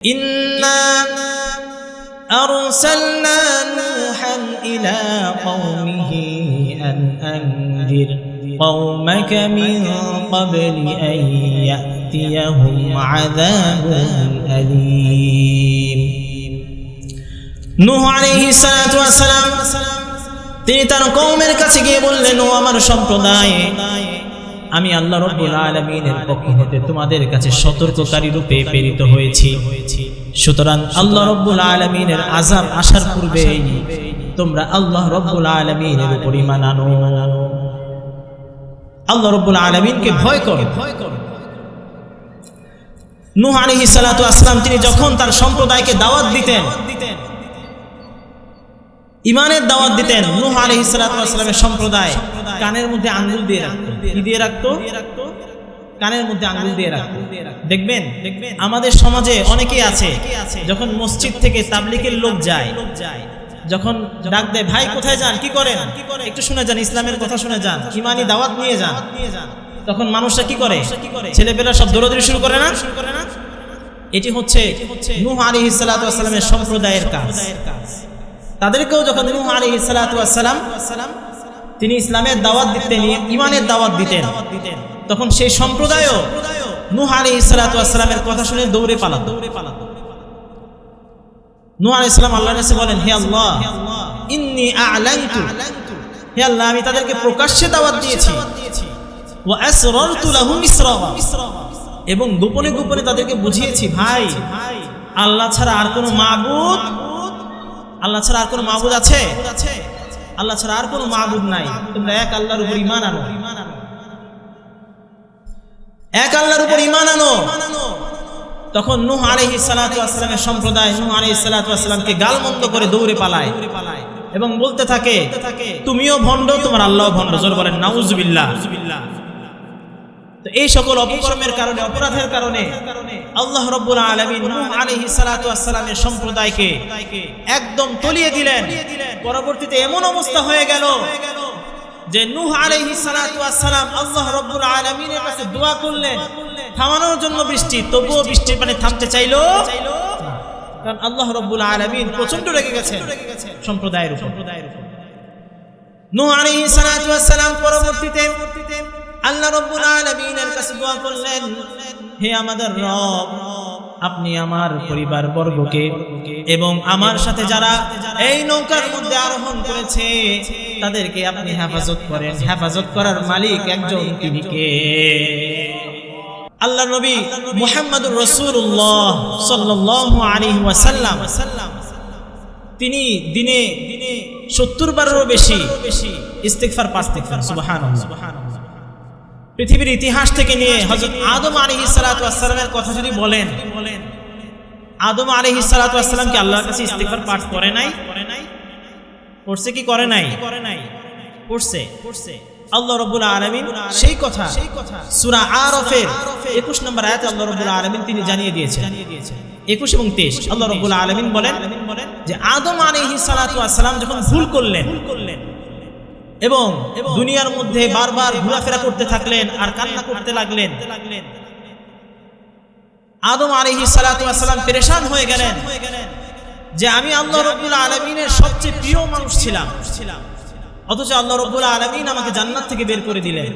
إنا أرسلنا نوحا إلى قومه أن أنذر قومك من قبل أن يأتيهم عذاب أليم নূহ আলাইহিস সালাতু ওয়াস সালাম তিনি তার কওমের কাছে গিয়ে বললেন, ও আমার সম্প্রদায়, আমি আল্লাহ রাব্বুল আলামিনের পক্ষ হতে তোমাদের কাছে সতর্ককারী রূপে প্রেরিত হয়েছি। সুতরাং আল্লাহ রাব্বুল আলামিনের আযাব আসার পূর্বেই তোমরা আল্লাহ রাব্বুল আলামিনের উপর ঈমান আনো, আল্লাহ রাব্বুল আলামিনকে ভয় করো। নূহ আলাইহিস সালাতু ওয়াস সালাম তিনি যখন তার সম্প্রদায়কে দাওয়াত দিতেন, ইমানের দাওয়াত দিতেন, নূহ আলাইহিস সালাতু ওয়াস সালামের সম্প্রদায় কানের মধ্যে আঙ্গুল দিয়ে রাখতো। কি দিয়ে রাখতো? কানের মধ্যে আঙ্গুল দিয়ে রাখতো। দেখবেন আমাদের সমাজে অনেকেই আছে, যখন মসজিদ থেকে তাবলীগের লোক যায়, যখন ডাক দেয়, ভাই কোথায় যান, কি করেন, একটু শুনে যান, ইসলামের কথা শুনে যান, ইমানি দাওয়াত নিয়ে যান, তখন মানুষরা কি করে, ছেলেপেলা সব দৌড়াদৌড়ি শুরু করে না। এটি হচ্ছে নূহ আলাইহিস সালাতু ওয়াস সালামের সম্প্রদায়ের কাজ। তাদেরকেও যখন নূহ আলাইহিস সালাতু ওয়াস সালাম তিনি ইসলামের দাওয়াত দিতেন, ইমানের দাওয়াত দিতেন, তখন সেই সম্প্রদায়ও নূহ আলাইহিস সালাতু ওয়াস সালামের কথা শুনে দৌড়ে পালাতো। নূহ আলাইহিস সালাম আল্লাহর কাছে বলেন, হে আল্লাহ, ইন্নী আ'লানতু, হে আল্লাহ, আমি তাদেরকে প্রকাশ্যে দাওয়াত দিয়েছি, ওয়া আসরারতু লাহুম ইসরারা, এবং গোপনে গোপনে তাদেরকে বুঝিয়েছি, ভাই আল্লাহ ছাড়া আর কোনো মাবুদ, আল্লাহ ছাড়া আর কোনো মাবুদ আছে? আল্লাহ ছাড়া আর কোনো মাবুদ নাই, তোমরা এক আল্লাহর উপর ঈমান আনো, এক আল্লাহর উপর ঈমান আনো। তখন নূহ আলাইহিস সালাতু ওয়াস সালামের সম্প্রদায় নূহ আলাইহিস সালাতু ওয়াস সালামকে গালমন্দ করে দৌড়ে পালায় এবং বলতে থাকে, তুমিও ভণ্ড, তোমার আল্লাহও ভণ্ড। জোর বলেন নাউজুবিল্লাহ। তো এই সকল অপকর্মের কারণে, অপরাধের কারণে আল্লাহ রাব্বুল আলামিন নূহ আলাইহিস সালাতু ওয়াস সালামের সম্প্রদায়কে একদম তলিয়ে দিলেন। পরবর্তীতে এমন অবস্থা হয়ে গেল যে নূহ আলাইহিস সালাতু ওয়াস সালাম আল্লাহ রাব্বুল আলামিনের কাছে দোয়া করলেন থামানোর জন্য বৃষ্টি, তবুও বৃষ্টির পানি থামতে চাইলো, কারণ আল্লাহ রাব্বুল আলামিন প্রচন্ড রেগে গেছেন সম্প্রদায়ের উপর। নূহ আলাইহিস সালাতু ওয়াস সালাম পরবর্তীতে আল্লাহ রাব্বুল আলামিনের কাছে দোয়া করলেন, হে আমাদের রব, আপনি আমার পরিবার বর্গকে এবং আমার সাথে যারা এই নৌকার মধ্যে আরোহণ করেছে তাদেরকে আপনি হেফাজত করেন। হেফাজত করার মালিক একজন, তিনি কে? আল্লাহ নবী মুহাম্মদুর রাসূলুল্লাহ সাল্লাল্লাহু আলাইহি ওয়াসাল্লাম তিনি দিনে 70 বারেরও বেশি ইস্তিগফার পড়তেন। সুবহানাল্লাহ। পৃথিবীর ইতিহাস থেকে নিয়ে হযরত আদম আলাইহিস সালাতু ওয়াস সালামের কথা যদি বলেন, আদম আলাইহিস সালাতু ওয়াস সালাম কি আল্লাহর কাছে ইস্তিগফার পাঠ করে নাই? পড়ছে কি করে নাই? পড়ছে। আল্লাহ রাব্বুল আলামিন সেই কথা সূরা আরাফের 21 নম্বর আয়াতে আল্লাহ রাব্বুল আলামিন তিনি জানিয়ে দিয়েছেন। 21 এবং 23 আল্লাহ রাব্বুল আলামিন বলেন যে আদম আলাইহিস সালাতু ওয়াস সালাম যখন ভুল করলেন এবং দুনিয়ার মধ্যে বারবার ঘোরাফেরা করতে থাকলেন আর কান্না করতে লাগলেন, আদম আলাইহিস সালাতু ওয়াস সালাম পেরেশান হয়ে গেলেন যে আমি আল্লাহ রাব্বুল আলামিনের সবচেয়ে প্রিয় মানুষ ছিলাম, অথচ আল্লাহ রাব্বুল আলামিন আমাকে জান্নাত থেকে বের করে দিলেন।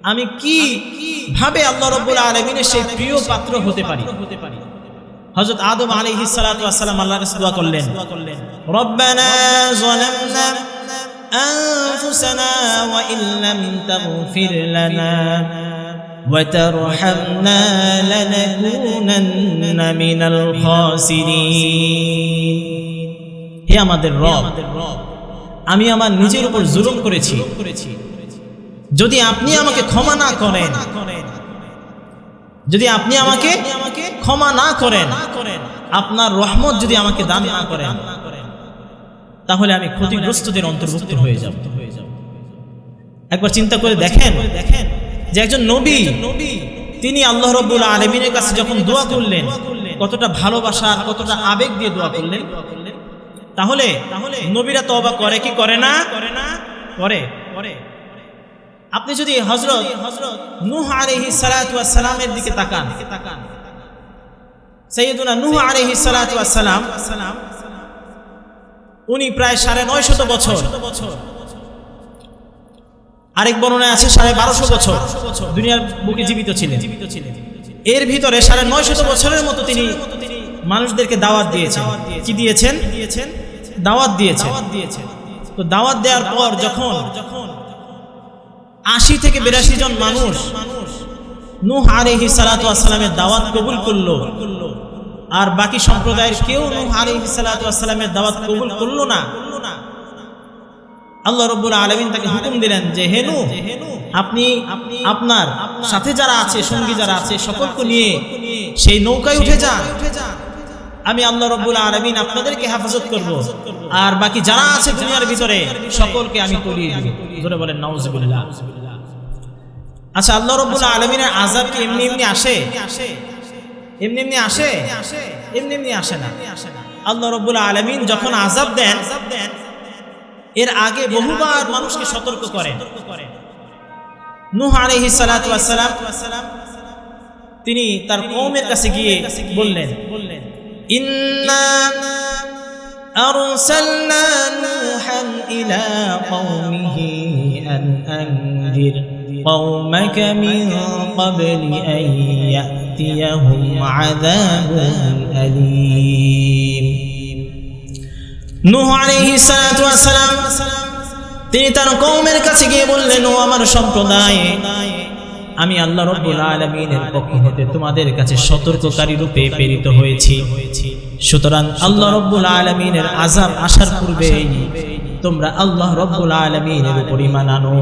আমি কি ভাবে আল্লাহ রাব্বুল আলামিনের সেই প্রিয় পাত্র হতে পারি? হযরত আদম আলাইহিস সালাতু ওয়াস সালাম আল্লাহর কাছে দোয়া করলেন, রব্বানা যালামনা আনফুসানা ওয়া ইল্লাম তাগফির লানা ওয়া তারহামনা লানাকুনান্না মিনাল খাসিরিন। হে আমাদের রব, আমি আমার নিজের উপর জুলুম করেছি, যদি আপনি আমাকে ক্ষমা না করেন, যদি আপনি আমাকে ক্ষমা না করেন, আপনার রহমত যদি আমাকে দান না করেন, তাহলে আমি ক্ষতিগ্রস্তদের অন্তর্ভুক্ত হয়ে যাব। একবার চিন্তা করে দেখেন যে একজন নবী তিনি আল্লাহ রাব্বুল আলামিনের কাছে যখন দোয়া করলেন, কতটা ভালোবাসা, কতটা আবেগ দিয়ে দোয়া করলেন। তাহলে নবীরা তওবা করে কি করে না? করে। আপনি যদি হযরত নূহ আলাইহিস সালাতু ওয়াস সালামের দিকে তাকান, সাইয়্যিদুনা নূহ আলাইহিস সালাতু ওয়াস সালাম উনি প্রায় ৯৫০ বছর, আরেক বর্ণনায় আছে ১২৫০ বছর দুনিয়ার বুকে জীবিত ছিলেন। এর ভিতরে ৯৫০ বছরের মতো তিনি মানুষদেরকে দাওয়াত দিয়েছেন। কি দিয়েছেন? দাওয়াত দিয়েছেন। তো দাওয়াত দেওয়ার পর যখন ৮০ থেকে ৮২ জন মানুষ নূহ আলাইহিস সালাতু ওয়াস সালামের দাওয়াত কবুল করলো, আর বাকি সম্প্রদায়ের কেউ নূহ আলাইহিস সালাতু ওয়াস সালামের দাওয়াত কবুল করলো না, আল্লাহ রাব্বুল আলামিন তাকে হুকুম দিলেন যে হে নূহ, আপনি আপনার সাথে যারা আছে, সঙ্গী যারা আছে, সকলকে নিয়ে সেই নৌকায় উঠে যান। আমি আল্লাহ রাব্বুল আলামিন আপনাদেরকে হেফাজত করব, আর বাকি যারা আছে দুনিয়ার ভিতরে সকলকে আমি তলিয়ে দিব। জোরে বলেন নাউজুবিল্লাহ। আচ্ছা, আল্লাহ রাব্বুল আলামিনের আযাব কি এমনি এমনি আসে? এমনি এমনি আসে? এমনি এমনি আসে না। আল্লাহ রাব্বুল আলামিন যখন আযাব দেন, এর আগে বহুবার মানুষকে সতর্ক করেন। নূহ আলাইহিস সালাতু ওয়াস সালাম তিনি তার কওমের কাছে গিয়ে বললেন, ইন্না আরসালনা নূহান ইলা কওমিহি আন আনজির কওমাকা মিন ক্বাবলি আন ইয়াতিয়াহুম আযাবুন আলীম। নূহ আলাইহিস সালাতু ওয়াস সালাম তিনি তার কওমের কাছে গিয়ে বললেন, ও আমার সম্প্রদায়, আমি আল্লাহ রাব্বুল আলামিনের পক্ষ হতে তোমাদের কাছে সতর্ককারী রূপে প্রেরিত হয়েছি। সুতরাং আল্লাহ রাব্বুল আলামিনের আযাব আসার পূর্বেই তোমরা আল্লাহ রাব্বুল আলামিনের উপর ঈমান আনো,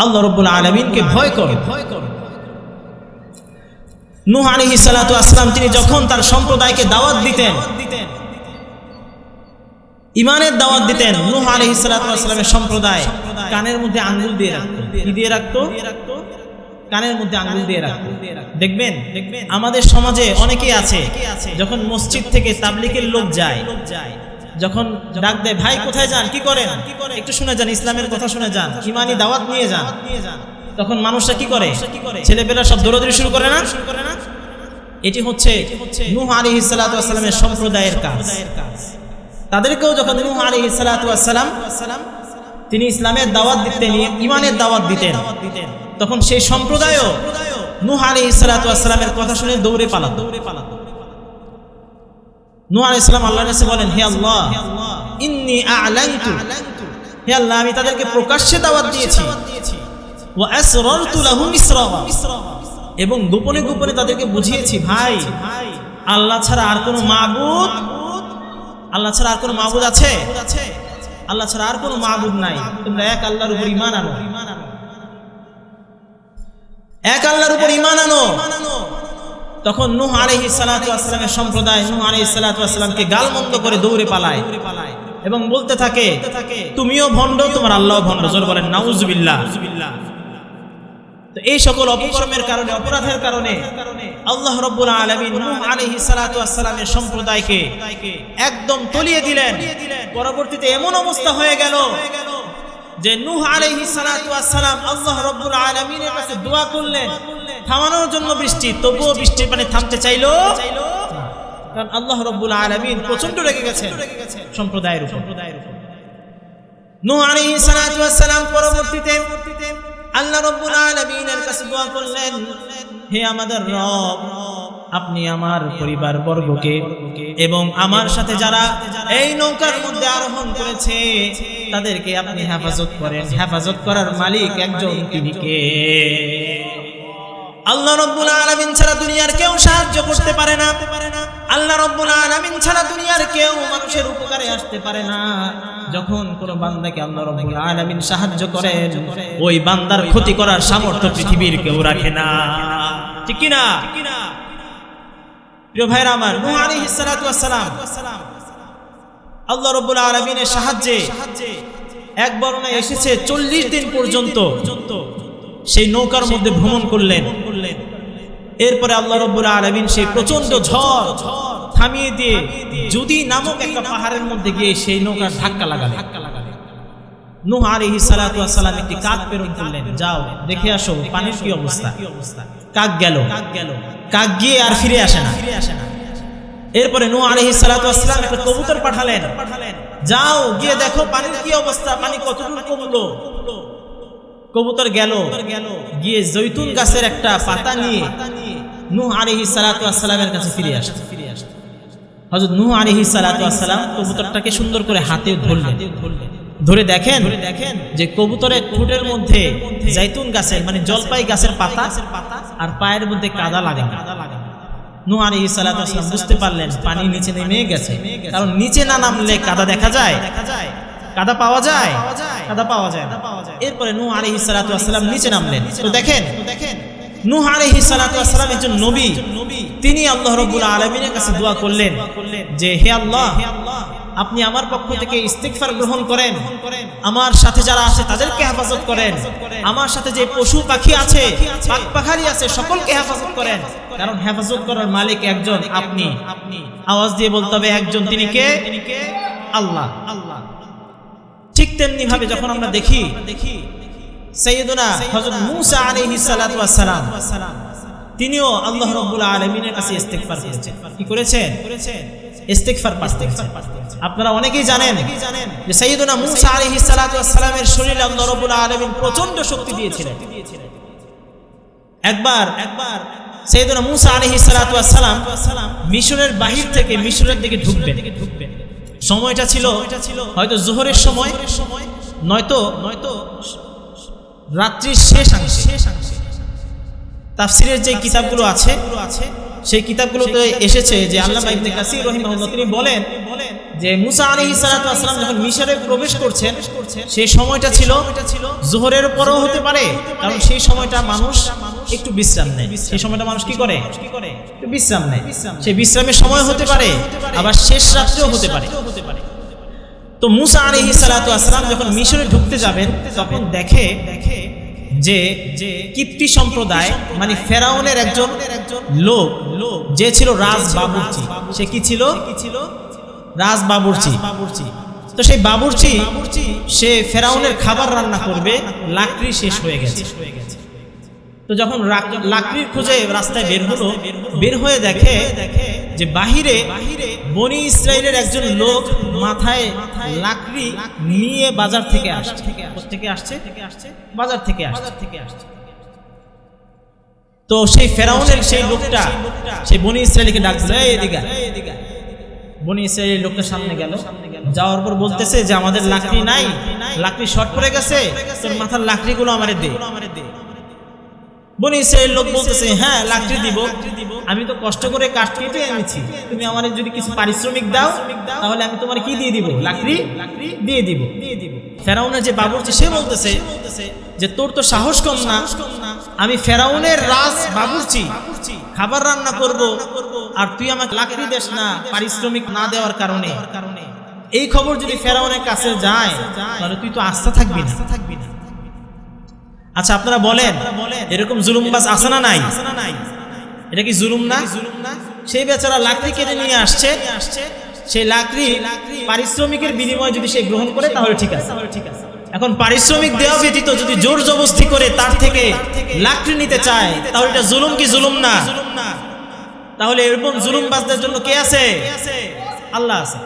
আল্লাহ রাব্বুল আলামিনকে ভয় করো। নূহ আলাইহিস সালাতু ওয়াস সালাম তিনি যখন তার সম্প্রদায়কে দাওয়াত দিতেন, ইমানের দাওয়াত দিতেন, নূহ আলাইহিস সালাতু ওয়াস সালামের সম্প্রদায় কানের মধ্যে আঙ্গুল দিয়ে রাখতো। কি দিয়ে রাখতো? কানের মধ্যে আঙ্গুল দিয়ে রাখতো। দেখবেন আমাদের সমাজে অনেকেই আছে, যখন মসজিদ থেকে তাবলীগের লোক যায়, যখন ডাক দেয়, ভাই কোথায় যান, কি করেন, একটু শুনে যান, ইসলামের কথা শুনে যান, ইমানি দাওয়াত নিয়ে যান, তখন মানুষরা কি করে? ছেলেপেলা সব দৌড়াদৌড়ি শুরু করে না? এটি হচ্ছে নূহ আলাইহিস সালাতু ওয়াস সালামের সম্প্রদায়ের কাজ। তাদেরকেও যখন নূহ আলাইহিস সালাতু ওয়াস সালাম তিনি ইসলামের দাওয়াত দিতেন, ইমানের দাওয়াত দিতেন, তখন সেই সম্প্রদায়ও নূহ আলাইহিস সালাতু ওয়াস সালামের কথা শুনে দৌড়ে পালাতো। নূহ আলাইহিস সালাম আল্লাহর কাছে বলেন, হে আল্লাহ, ইন্নী আ'লানতু, হে আল্লাহ, আমি তাদেরকে প্রকাশ্যে দাওয়াত দিয়েছি, ওয়া আসরারতু লাহুম ইসরারা, এবং গোপনে গোপনে তাদেরকে বুঝিয়েছি, ভাই আল্লাহ ছাড়া আর কোনো মাবুদ, আল্লাহ ছাড়া আর কোনো মাবুদ আছে? আল্লাহ ছাড়া আর কোনো মাবুদ নাই, তোমরা এক আল্লাহর উপর ঈমান আনো, এক আল্লাহর উপর ঈমান আনো। তখন নূহ আলাইহিস সালাতু ওয়াস সালামের সম্প্রদায় নূহ আলাইহিস সালাতু ওয়াস সালামকে গালমন্দ করে দৌড়ে পালায় এবং বলতে থাকে, তুমিও ভণ্ড, তোমার আল্লাহও ভণ্ড। জোরে বলেন নাউজুবিল্লাহ। তো এই সকল অপকর্মের কারণে, অপরাধের কারণে আল্লাহ রাব্বুল আলামিন নূহ আলাইহিস সালাতু ওয়াস সালামের সম্প্রদায়কে একদম তলিয়ে দিলেন। পরবর্তীতে এমন অবস্থা হয়ে গেল যে নূহ আলাইহিস সালাতু ওয়াস সালাম আল্লাহ রাব্বুল আলামিনের কাছে দোয়া করলেন থামানোর জন্য বৃষ্টি, তবুও বৃষ্টির পানি থামতে চাইলো, কারণ আল্লাহ রাব্বুল আলামিন প্রচন্ড রেগে গেছেন সম্প্রদায়ের উপর। নূহ আলাইহিস সালাতু ওয়াস সালাম পরবর্তীতে আল্লাহ রাব্বুল আলামিনের কাছে দোয়া করলেন, হে আমাদের রব, আপনি আমার পরিবার বর্গকে এবং আমার সাথে যারা এই নৌকার মধ্যে আরোহণ করেছে তাদেরকে আপনি হেফাজত করেন। হেফাজত করার মালিক একজন, তিনি কে? আল্লাহ রাব্বুল আলামিন ছাড়া দুনিয়ার কেউ সাহায্য করতে পারে না। আল্লাহ রাব্বুল আলামিন ছাড়া দুনিয়ার কেউ মানুষের উপকারে আসতে পারে না। যখন কোন বান্দাকে আল্লাহ রাব্বুল আলামিন সাহায্য করেন, ওই বান্দার ক্ষতি করার সামর্থ্য পৃথিবীর কেউ রাখে না, ঠিক কি না? প্রিয় ভাইরা আমার, নূহ আলাইহিস সালাতু ওয়াস সালাম আল্লাহ রাব্বুল আলামিনের সাহায্যে এক বর্ণনায় এসেছে 40 দিন পর্যন্ত সেই নৌকার মধ্যে ভ্রমণ করলেন। এরপরে আল্লাহ রাব্বুল আলামিন সেই প্রচন্ড ঝড় থামিয়ে দিয়ে জুদি নামক একটা পাহাড়ের মধ্যে গিয়ে সেই নৌকার ধাক্কা লাগালেন। নূহ আলাইহিস সালাতু ওয়াস সালাম একটি কাক প্রেরণ করলেন, যাও দেখে আসো পানির কি অবস্থা। কাক গেল, কাক গিয়ে আর ফিরে আসে না। এরপরে নূহ আলাইহিস সালাতু ওয়াস সালাম একটা কবুতর পাঠালেন, যাও গিয়ে দেখো পানির কি অবস্থা, পানি কতটুকু কমলো। কবুতর গেল, গিয়ে জৈতুন গাছের একটা পাতা নিয়ে নূহ আলাইহিস সালাতু ওয়াস সালামের কাছে ফিরে আসে। হযরত নূহ আলাইহিস সালাতু ওয়াস সালাম কবুতরটাকে সুন্দর করে হাতে ধরলেন, ধরে দেখেন যে কবুতরের ঠোঁটের মধ্যে জৈতুন গাছের মানে জলপাই গাছের পাতা আর পায়ের মধ্যে কাদা লাগানো। নূহ আলাইহিস সালাতু ওয়াস সালাম বুঝতে পারলেন পানি নিচে নেমে গেছে, কারণ নিচে না নামলে কাদা দেখা যায়, কাদা পাওয়া যায়, কাদা পাওয়া যায় না। এরপরে নূহ আলাইহিস সালাতু ওয়াস সালাম নিচে নামলেন। তো দেখেন নূহ আলাইহিস সালাতু ওয়াস সালাম একজন নবী, তিনি আল্লাহ রাব্বুল আলামিনের কাছে দোয়া করলেন যে হে আল্লাহ, আপনি আমার পক্ষ থেকে ইস্তিগফার গ্রহণ করেন, আমার সাথে যারা আছে তাদেরকে হেফাজত করেন, আমার সাথে যে পশু পাখি আছে, পাক পাখালি আছে, সকলকে হেফাজত করেন, কারণ হেফাজত করার মালিক একজন, আপনি। আওয়াজ দিয়ে বলতে হবে একজন, তিনি কে? আল্লাহ। ঠিক তেমনি ভাবে যখন আমরা দেখি সাইয়্যিদুনা হযরত মূসা আলাইহিস সালাতু ওয়াস সালাম, তিনিও আল্লাহ রাব্বুল আলামিনের কাছে ইস্তিগফার করেছেন। কি করেছেন? ইস্তিগফার করতেন। আপনারা অনেকেই জানেন যে সাইয়্যিদুনা মূসা আলাইহিস সালাতু ওয়াস সালামের শরীরে আল্লাহ রাব্বুল আলামিন প্রচন্ড শক্তি দিয়েছিলেন। একবার সাইয়্যিদুনা মূসা আলাইহিস সালাতু ওয়াস সালাম মিশরের বাহির থেকে মিশরের দিকে ঢুকবেন। সময়টা ছিল হয়তো যোহরের সময়, নয়তো রাত্রির শেষ অংশে। তাফসীরের যে কিতাবগুলো আছে সেই কিতাবগুলোতে এসেছে যে আল্লামা ইবনে কাসির রাহিমাহুল্লাহ তিনি বলেন যে মূসা আলাইহিস সালাতু ওয়াস সালাম যখন মিশরে প্রবেশ করছেন সেই সময়টা ছিল যোহরের পরেও হতে পারে, কারণ সেই সময়টা মানুষ একটু বিশ্রাম নেয়। সেই সময়টা মানুষ কি করে? একটু বিশ্রাম নেয়। সেই বিশ্রামের সময় হতে পারে, আবার শেষ রাত্রেও হতে পারে। তো মূসা আলাইহিস সালাতু ওয়াস সালাম যখন মিশরে ঢুকতে যাবেন তখন দেখে যে কিপ্তি সম্প্রদায় মানে ফেরাউনের একজন লোক যে ছিল রাজবাবুর্চি। সে কি ছিল? রাজবাবুর্চি। তো সেই বাবুর্চি সে ফেরাউনের খাবার রান্না করবে, লাকড়ি শেষ হয়ে গেছে। তো যখন লাকড়ির খোঁজে রাস্তায় বের হলো, বের হয়ে দেখে যে বাহিরে বনি ইসরাইলের একজন লোক মাথায় লাকড়ি নিয়ে বাজার থেকে আসছে। কোথেকে আসছে? বাজার থেকে আসছে। তো সেই ফেরাউনের সেই লোকটা সেই বনি ইসরাইলকে ডাক দিল, এদিকে। বনি ইসরাইলের লোকটা সামনে গেল, যাওয়ার পর বলতেছে যে আমাদের লাকড়ি নাই, লাকড়ি শর্ট পড়ে গেছে, তোর মাথার লাকড়িগুলো আমারে দে। বনি ইসরাইল লোক বলতেছে হ্যাঁ লাকড়ি দিব, আমি তো কষ্ট করে কাঠ কেটে এনেছি, তুমি আমার যদি কিছু পারিশ্রমিক দাও তাহলে আমি তোমার কি দিয়ে দিব? লাকড়ি দিয়ে দিব। ফেরাউনের যে বাবুর্চি সে বলতেছে যে তোর তো সাহস কম না, আমি ফেরাউনের রাজ বাবুর্চি, খাবার রান্না করব আর তুই আমাকে লাকড়ি দেস না পারিশ্রমিক না দেওয়ার কারণে। এই খবর যদি ফেরাউনের কাছে যায় তাহলে তুই তো আস্থা থাকবি না। আচ্ছা আপনারা বলেন এরকম জুলুমবাজ আছে না নাই? এটা কি জুলুম না? সেই বেচারা লাকড়ি কেটে নিয়ে আসছে, সেই লাকড়ি পারিশ্রমিকের বিনিময়ে যদি সে গ্রহণ করে তাহলে ঠিক আছে। এখন পারিশ্রমিক দেওয়া ব্যতীত যদি জোর জবরদস্তি করে তার থেকে লাকড়ি নিতে চায় তাহলে এটা জুলুম কি জুলুম না? তাহলে এরকম জুলুমবাজদের জন্য কে আছে? আল্লাহ আছে।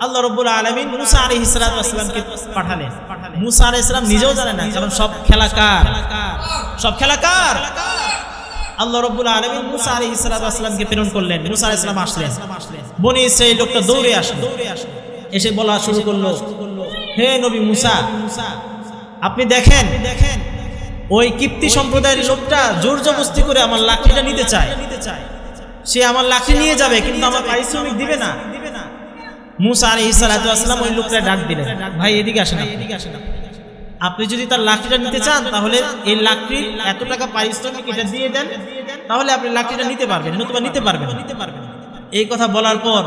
আল্লাহ রাব্বুল আলামিন মূসা আলাইহিস সালাতু ওয়াস সালামকে পাঠালেন। মূসা আলাইহিস সালাম নিজেও জানে না, কারণ সব খেলা কার? সব খেলা কার? আল্লাহ রাব্বুল আলামিন মূসা আলাইহিস সালাতু ওয়াস সালামকে প্রেরণ করলেন। মূসা আলাইহিস সালাম আসলেন, বনি ইসরাইল লোকটা দৌড়ে আসলো, এসে বলা শুরু করলো, হে নবী মূসা, আপনি দেখেন ওই কিপ্তি সম্প্রদায়ের লোকটা জোর জবরদস্তি করে আমার লাকড়িটা নিতে চায়। সে আমার লাকড়ি নিয়ে যাবে কিন্তু আমার পারিশ্রমিক দিবে না। মূসা আলাইহিস সালাতু ওয়াস সালাম ওই লোকটা ডাক দিলেন, ভাই এদিকে আসেন, আপনি যদি তার লাকড়িটা নিতে চান তাহলে এই লাকড়ির এত টাকা পারিশ্রমিক এটা দিয়ে দেন, তাহলে আপনি লাকড়িটা নিতে পারবেন, নতুবা নিতে পারবেন। এই কথা বলার পর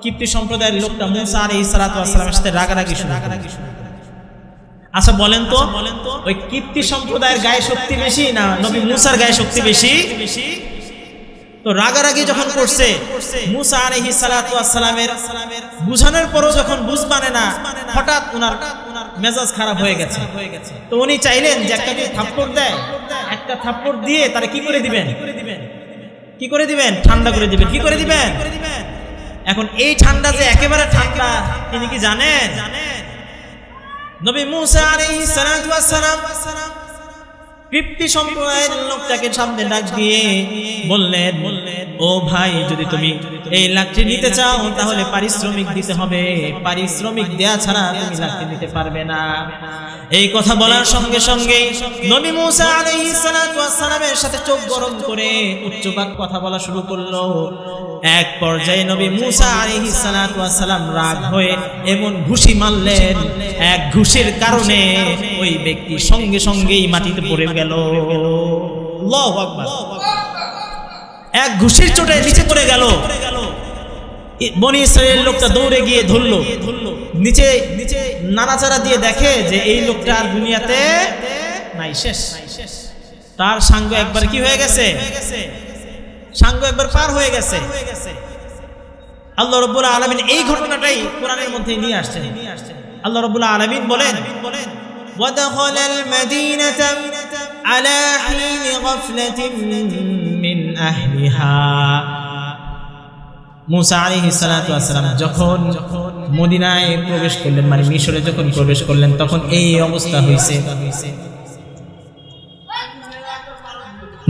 কিপ্তি সম্প্রদায়ের লোকটা মূসা আলাইহিস সালাতু ওয়াস সালামের সাথে রাগারাগি শুরু করে। আচ্ছা বলেন তো ওই কিপ্তি সম্প্রদায়ের গায়ে শক্তি বেশি না নবী মূসার গায়ে শক্তি বেশি? তো রাগারাগি যখন করছে মুসা আলাইহিস সালাতু ওয়াস সালামের বুঝানোর পরও যখন বুঝ মানে না, হঠাৎ উনার মেজাজ খারাপ হয়ে গেছে। তো উনি চাইলেন যে একটা যদি থাপ্পড় দেয়, একটা থাপ্পড় দিয়ে তারা কি করে দিবেন, কি করে দিবেন, ঠান্ডা করে দিবেন। কি করে দিবেন? এখন এই ঠান্ডা যে একেবারে ঠান্ডা তিনি কি জানেন? নবী মুসা আলাইহিস সালাতু ওয়াস সালাম কিপ্তি সম্প্রদায়ের লোকটাকে সামনে ডাক দিয়ে বললেন, ও ভাই, যদি তুমি এই লাকড়ি নিতে চাও তাহলে পারিশ্রমিক দিতে হবে, পারিশ্রমিক দেয়া ছাড়া তুমি লাকড়ি নিতে পারবে না। এই কথা বলার সঙ্গে সঙ্গে নবী মুসা আলাইহিস সালাতু ওয়াস সালামের সাথে চোখ গরম করে উচ্চবাক কথা বলা শুরু করলো। এক পর্যায়ে নবী মুসা আলাইহিস সালাতু ওয়াস সালাম রাগ হয়ে এমন ঘুষি মারলেন, এক ঘুষির কারণে ওই ব্যক্তি সঙ্গে সঙ্গেই মাটিতে পড়ে গেল। আল্লাহু আকবার। এক ঘুষির চোটে নিচে পড়ে গেল। বনি ইসরাইলের লোকটা দৌড়ে গিয়ে ধরলো, নিচে নাড়াচাড়া দিয়ে দেখে যে এই লোকটা আর দুনিয়াতে নাই, শেষ। তার সাঙ্গ একবার কি হয়ে গেছে, সাঙ্গ একবার পার হয়ে গেছে। আল্লাহ রাব্বুল আলামিন এই ঘটনাটাই কোরআনের মধ্যে নিয়ে আসছেন। আল্লাহ রাব্বুল আলামিন বলেন, ওয়াদাখালাল মাদিনাতা আলা হিন গাফলাতিন মিন আহলিহা। মুসা আলাইহিস সালাতু ওয়াস সালাম যখন মদিনায় প্রবেশ করলেন, মানে মিশরে যখন প্রবেশ করলেন, তখন এই অবস্থা হয়েছে।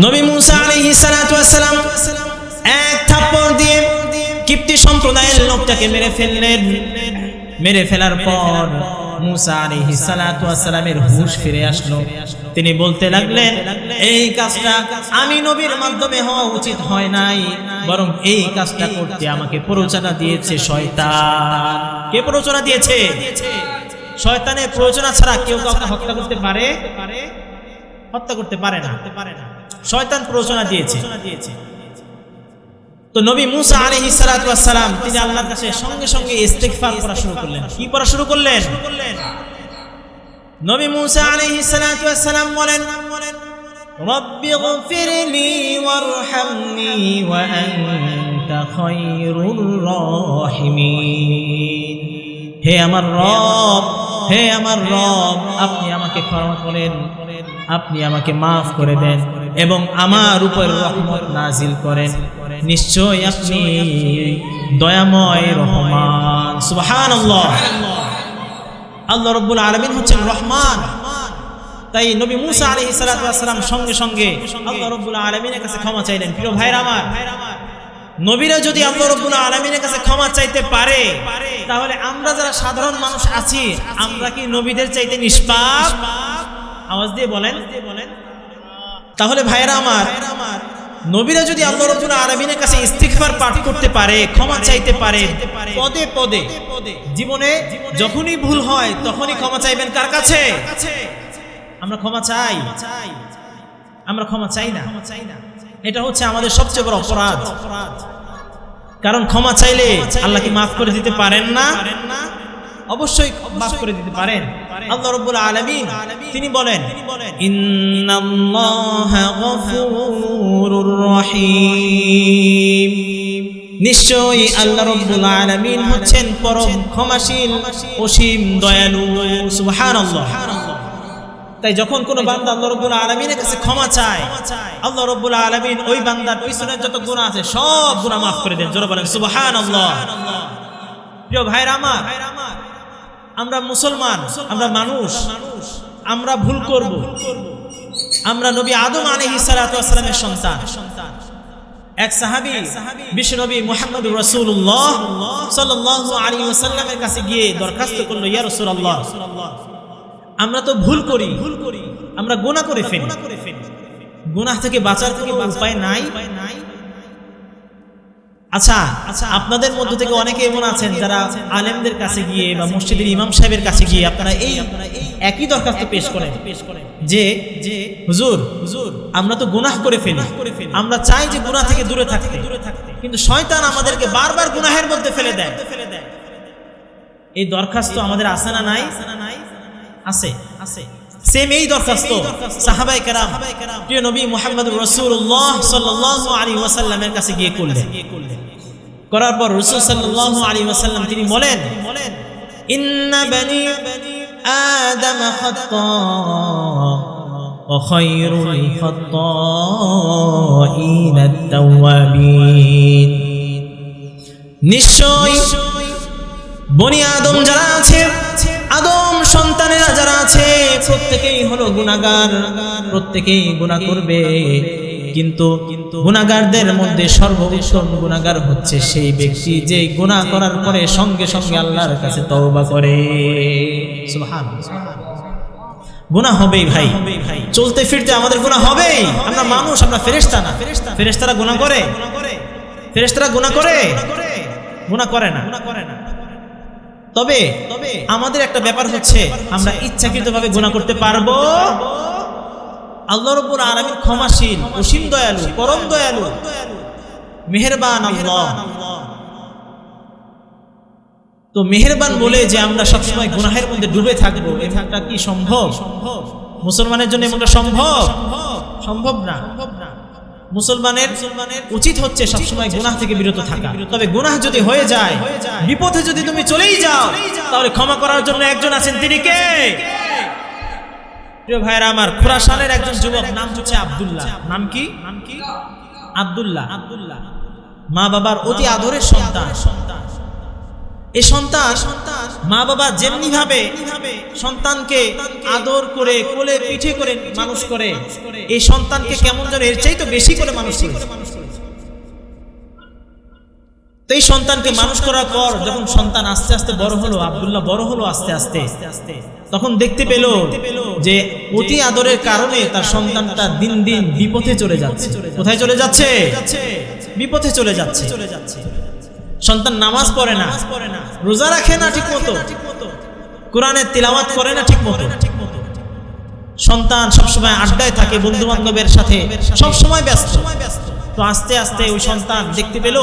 নবী মুসা আলাইহিস সালাতু ওয়াস সালাম এক থাপ্পড় দিয়ে কিপ্তি সম্প্রদায়ের লোকটাকে মেরে ফেললেন। মেরে ফেলার পর মুসা আলাইহিস সালাতু ওয়াস সালামের হুঁশ ফিরে আসলো। তিনি বলতে লাগলেন, এই কাজটা আমি নবীর মাধ্যমে হওয়া উচিত হয় নাই, বরং এই কাজটা করতে আমাকে প্ররোচনা দিয়েছে শয়তান। কে প্ররোচনা দিয়েছে? শয়তানের প্ররোচনা ছাড়া কেউ কাউকে হত্যা করতে পারে? হত্যা করতে পারে না। শয়তান প্ররোচনা দিয়েছে। তো নবী মুসা আলাইহিস সালাতু ওয়াস সালাম তিনি আল্লাহর কাছে সঙ্গে সঙ্গে ইস্তিগফার করা শুরু করলেন। কি করা শুরু করলেন? নবী মুসা আলাইহিস সালাতু ওয়াস সালাম বলেন, রব্বি গফিরলি ওয়ারহামনি ওয়া আনতা খায়রুর রাহিমিন। হে আমার রব, হে আমার রব, আপনি আমাকে ক্ষমা করেন, আপনি আমাকে মাফ করে দেন এবং আমার উপর রহমত নাজিল করেন। নিশ্চয় আপনি দয়াময় রহমান। সুবহানাল্লাহ। আল্লাহ রাব্বুল আলামিন হচ্ছেন রহমান। তাই নবী মুসা আলাইহিস সালাতু ওয়াস সালাম সঙ্গে সঙ্গে আল্লাহ রাব্বুল আলামিনের কাছে ক্ষমা চাইলেন। প্রিয় ভাইরা আমার, নবীরা যদি আল্লাহ রাব্বুল আলামিনের কাছে ক্ষমা চাইতে পারে, তাহলে আমরা যারা সাধারণ মানুষ আছি, আমরা কি নবীদের চাইতে নিষ্পাপ? আওয়াজ দিয়ে বলেন। তাহলে ভাইরা আমার, নবীরা যদি আল্লাহ রাব্বুল আলামিনের কাছে ইস্তিগফার পাঠ করতে পারে, ক্ষমা চাইতে পারে পদে পদে, জীবনে যখনই ভুল হয় তখনই ক্ষমা চাইবেন কার কাছে? আমরা ক্ষমা চাই? আমরা ক্ষমা চাই না। এটা হচ্ছে আমাদের সবচেয়ে বড় অপরাধ। কারণ ক্ষমা চাইলে আল্লাহ কি মাফ করে দিতে পারেন না? অবশ্যই মাফ করে দিতে পারেন। আল্লাহ রাব্বুল আলামিন তিনি বলেন, ইন্নাল্লাহা গফুরুর রহিম। নিশ্চয়ই আল্লাহ রাব্বুল আলামিন হচ্ছেন পরম ক্ষমাশীল, অসীম দয়ালু। সুবহানাল্লাহ। তাই যখন কোনো বান্দা আল্লাহ রাব্বুল আলামিনের কাছে ক্ষমা চায়, আল্লাহ রাব্বুল আলামিন ওই বান্দার পিছনে যত গুনাহ আছে সব গুনাহ মাফ করে দেন। জোরে বলেন সুবহানাল্লাহ। প্রিয় ভাইরা আমার, আমরা মুসলমান, আমরা মানুষ, আমরা ভুল করব। আমরা নবী আদম আলাইহিস সালাতু ওয়াস সালামের সন্তান। এক সাহাবী বিশ্বনবী মুহাম্মদুর রাসূলুল্লাহ সাল্লাল্লাহু আলাইহি ওয়াসাল্লামের কাছে গিয়ে দরখাস্ত করলো, ইয়া রাসূলুল্লাহ, আমরা তো ভুল করি, আমরা গুনাহ করে ফেলি, গুনাহ থেকে বাঁচার কোনো উপায় নাই? আচ্ছা, আপনাদের মধ্য থেকে অনেকে এমন আছেন যারা আলেমদের কাছে গিয়ে বা মসজিদের ইমাম সাহেবের কাছে গিয়ে আপনারা এই একই দরখাস্ত পেশ করেন যে হুজুর, আমরা তো গুনাহ করে ফেলি, আমরা চাই যে গুনাহ থেকে দূরে থাকতে, কিন্তু শয়তান আমাদেরকে বারবার গুনাহের মধ্যে ফেলে দেয়। এই দরখাস্ত আমাদের আছে না নাই? আছে। সেম এই দরখাস্ত সাহাবায়ে কেরাম প্রিয় নবী মুহাম্মদুর রাসূলুল্লাহ সাল্লাল্লাহু আলাইহি ওয়াসাল্লামের কাছে গিয়ে করলেন। করার পর রাসূল সাল্লাল্লাহু আলাইহি ওয়াসাল্লাম তিনি বলেন, ইন্না বানি আদম খাত্তা ওয়া খায়রুল খাত্তাইন আত-তাওয়াবিন। নিশ্চয় বনি আদম যারা আছে, আদম সন্তানেরা যারা আছে, প্রত্যেকেই হলো গুনাহগার, প্রত্যেকেই গুনাহ করবে, কিন্তু গুনাহগারদের মধ্যে সর্বোত্তম গুনাহগার হচ্ছে সেই ব্যক্তি যে গুনাহ করার পরে সঙ্গে সঙ্গে আল্লাহর কাছে তওবা করে। সুবহানাল্লাহ। গুনাহ হবেই ভাই, চলতে ফিরতে আমাদের গুনাহ হবেই। আমরা মানুষ, আমরা ফেরেশতা না। ফেরেশতারা গুনাহ করে? ফেরেশতারা গুনাহ করে? গুনাহ করে না। তবে আমাদের একটা ব্যাপার হচ্ছে, আমরা ইচ্ছাকৃতভাবে গুনাহ করতে পারবো। আল্লাহ রাব্বুল আলামিন ক্ষমাশীল, অসীম দয়ালু, পরম দয়ালু, মেহেরবান আল্লাহ। তো মেহেরবান বলে যে আমরা সবসময় গুনাহের মধ্যে ডুবে থাকবো, এটা কি সম্ভব? মুসলমানের জন্য এমনটা সম্ভব? সম্ভব না। মুসলমানের উচিত হচ্ছে সবসময় গুনাহ থেকে বিরত থাকা। তবে গুনাহ যদি হয়ে যায়, বিপথে যদি তুমি চলেই যাও, তাহলে ক্ষমা করার জন্য একজন আছেন, তিনি কে? প্রিয় ভাইরা আমার, খুরাসানের একজন যুবক, নাম হচ্ছে আব্দুল্লাহ। নাম কি? আব্দুল্লাহ। মা বাবার অতি আদরের সন্তান। এই সন্তান মা বাবা যেমনি ভাবে সন্তানকে আদর করে কোলে পিঠে করে মানুষ করে, এই সন্তানকে কেমন যেন এর চাইতে বেশি করে মানুষ করে। তো এই সন্তানকে মানুষ করার পর যখন সন্তান আস্তে আস্তে বড় হলো, আব্দুল্লাহ বড় হলো আস্তে আস্তে, তখন দেখতে পেল যে অতি আদরের কারণে তার সন্তানটা দিন দিন বিপথে চলে যাচ্ছে। কোথায় চলে যাচ্ছে? বিপথে চলে যাচ্ছে। সন্তান নামাজ পড়ে না, রোজা রাখে না ঠিক মতো, কোরআনের তিলাওয়াত করে না ঠিক মতো। সন্তান সবসময় আড্ডায় থাকে, বন্ধু বান্ধবের সাথে সবসময় ব্যস্ত। তো আস্তে আস্তে ওই সন্তান দেখতে পেল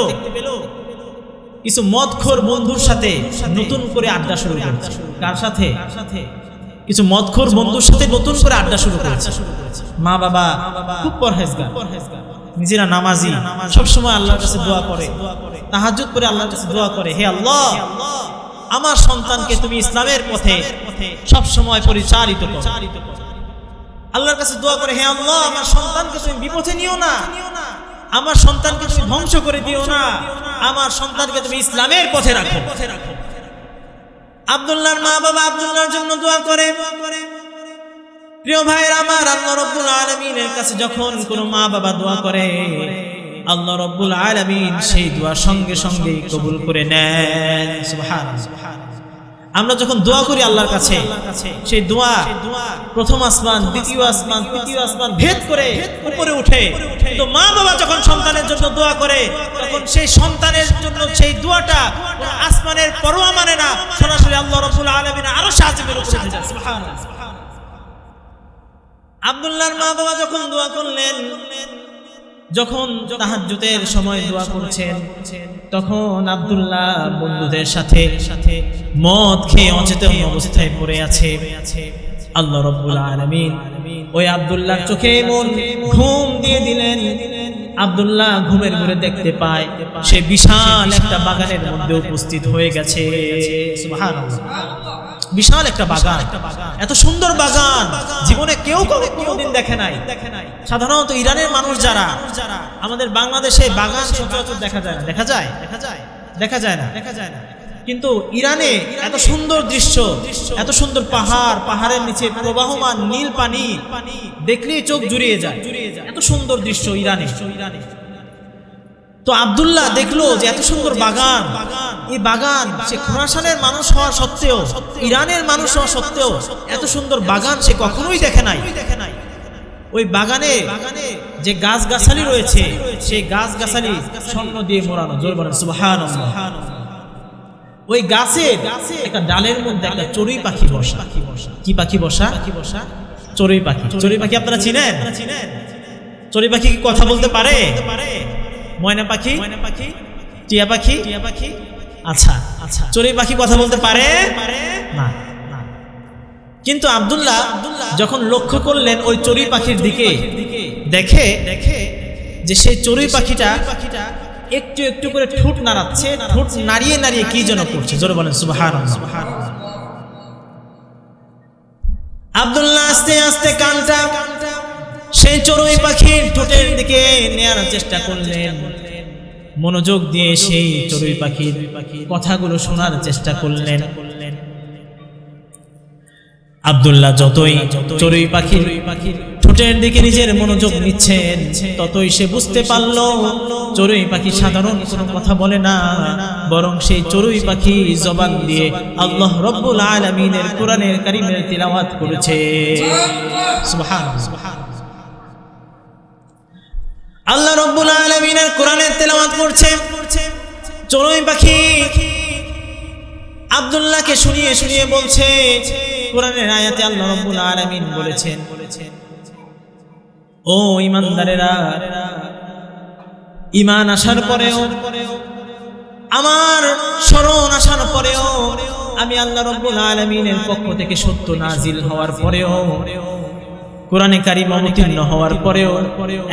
কিছু মদখোর বন্ধুর সাথে নতুন করে আড্ডা শুরু করেছে। কার সাথে? কিছু মদখোর বন্ধুর সাথে নতুন করে আড্ডা শুরু করেছে। মা বাবা খুব পরহেজগার, নিজেরা নামাজি, সবসময় আল্লাহর কাছে দোয়া করে, তাহাজ্জুদ করে আল্লাহর কাছে দোয়া করে, হে আল্লাহ, আমার সন্তানকে তুমি ইসলামের পথে সবসময় পরিচালিত করো। আল্লাহর কাছে দোয়া করে, হে আল্লাহ, আমার সন্তানকে তুমি বিপথে নিও না, আমার সন্তানকে তুমি ধ্বংস করে দিও না, আমার সন্তানকে তুমি ইসলামের পথে রাখো। আব্দুল্লাহর মা বাবা আব্দুল্লাহর জন্য দোয়া করে। প্রিয় ভাইরা আমার, আল্লাহ রাব্বুল আলামিনের কাছে যখন কোনো মা বাবা দোয়া করে, আল্লাহ রাব্বুল আলামিন সেই দোয়া সঙ্গে সঙ্গে কবুল করে নেন। সুবহানাল্লাহ। আমরা যখন দোয়া করি আল্লাহর কাছে, সেই দোয়া প্রথম আসমান, দ্বিতীয় আসমান, তৃতীয় আসমান ভেদ করে উপরে উঠে। তো মা বাবা যখন সন্তানের জন্য দোয়া করে, তখন সেই সন্তানের জন্য সেই দোয়াটা আসমানের পরোয়া মানে না, সরাসরি আল্লাহ রাব্বুল আলামিনের আরশ আজিমের উপরে উঠে যায়। সুবহানাল্লাহ। আব্দুল্লাহর মা বাবা যখন দোয়া করলেন, যখন তাহাজ্জুদের সময় দোয়া করছেন, তখন আব্দুল্লাহ বন্ধুদের সাথে মদ খেয়ে অচেতন অবস্থায় পড়ে আছে। আল্লাহ রাব্বুল আলামিন ওই আব্দুল্লাহর চোখে এমন ঘুম দিয়ে দিলেন, আব্দুল্লাহ ঘুমের ঘরে দেখতে পায় সে বিশাল একটা বাগানের মধ্যে উপস্থিত হয়ে গেছে। সুবহানাল্লাহ। বিশাল একটা বাগান, এত সুন্দর বাগান জীবনে কেউ কোনোদিন দেখে নাই। সাধারণত ইরানের মানুষ যারা, আমাদের বাংলাদেশে বাগান সচরাচর দেখা যায় না। দেখা যায় না। কিন্তু ইরানে এত সুন্দর দৃশ্য, এত সুন্দর পাহাড়, পাহাড়ের নিচে প্রবাহমান নীল পানি, দেখলেই চোখ জুড়িয়ে যায়। এত সুন্দর দৃশ্য ইরানে। তো আব্দুল্লাহ দেখলো যে এত সুন্দর বাগান, এই বাগান সে খোরাসানের মানুষ হওয়া সত্ত্বেও, ইরানের মানুষ হওয়া সত্ত্বেও এত সুন্দর বাগান সে কখনোই দেখে নাই। ওই বাগানে যে গাছগাছালি রয়েছে, সেই গাছগাছালি স্বর্ণ দিয়ে মোড়ানো। জোরে বলেন সুবহানাল্লাহ। ওই গাছে একটা ডালের মধ্যে একটা চড়ুই পাখি বসা। কি পাখি বসা? চড়ুই পাখি। চড়ুই পাখি আপনারা চিনেন? চড়ুই পাখি কি কথা বলতে পারে? ময়না পাখি, টিয়া পাখি। আচ্ছা, চড়ুই পাখি কথা বলতে পারে না। কিন্তু আব্দুল্লাহ যখন লক্ষ্য করলেন ওই চড়ুই পাখির দিকে, দেখে যে সেই চড়ুই পাখিটা একটু একটু করে ঠোঁট নাড়াচ্ছে, ঠোঁট নাড়িয়ে নাড়িয়ে কি যেন করছে, জোরে বলেন সুবহানাল্লাহ। আব্দুল্লাহ আস্তে আস্তে কানটা সেই চড়ুই পাখির ঠোঁটের দিকে নেয়ার চেষ্টা করলেন, মনোযোগ দিয়ে সেই চড়ুই পাখির কথাগুলো শোনার চেষ্টা করলেন। আব্দুল্লাহ যতই চড়ুই পাখির ঠোঁটের দিকে নিজের মনোযোগ নিচ্ছেন, ততই সে বুঝতে পারল চড়ুই পাখি সাধারণ কোনো কথা বলে না, বরং সেই চড়ুই পাখি জবান দিয়ে আল্লাহ রব্বুল আলামিনের কোরআনের কারীমের তিলাওয়াত করেছে। সুবহানাল্লাহ। আল্লাহ রব্বুল আলামিনের কোরআনের তেলাওয়াত করছে। চড়ুই পাখি আব্দুল্লাহকে শুনিয়ে শুনিয়ে বলছে, কোরআনের আয়াতে আল্লাহ রব্বুল আলামিন বলেছেন, ও ঈমানদারেরা, ঈমান আসার পরেও, আমার শরণ আসার পরেও, আমি আল্লাহ রব্বুল আলামিনের পক্ষ থেকে সত্য নাজিল হওয়ার পরেও, কোরআনে কারীম অবতীর্ণ হওয়ার পরেও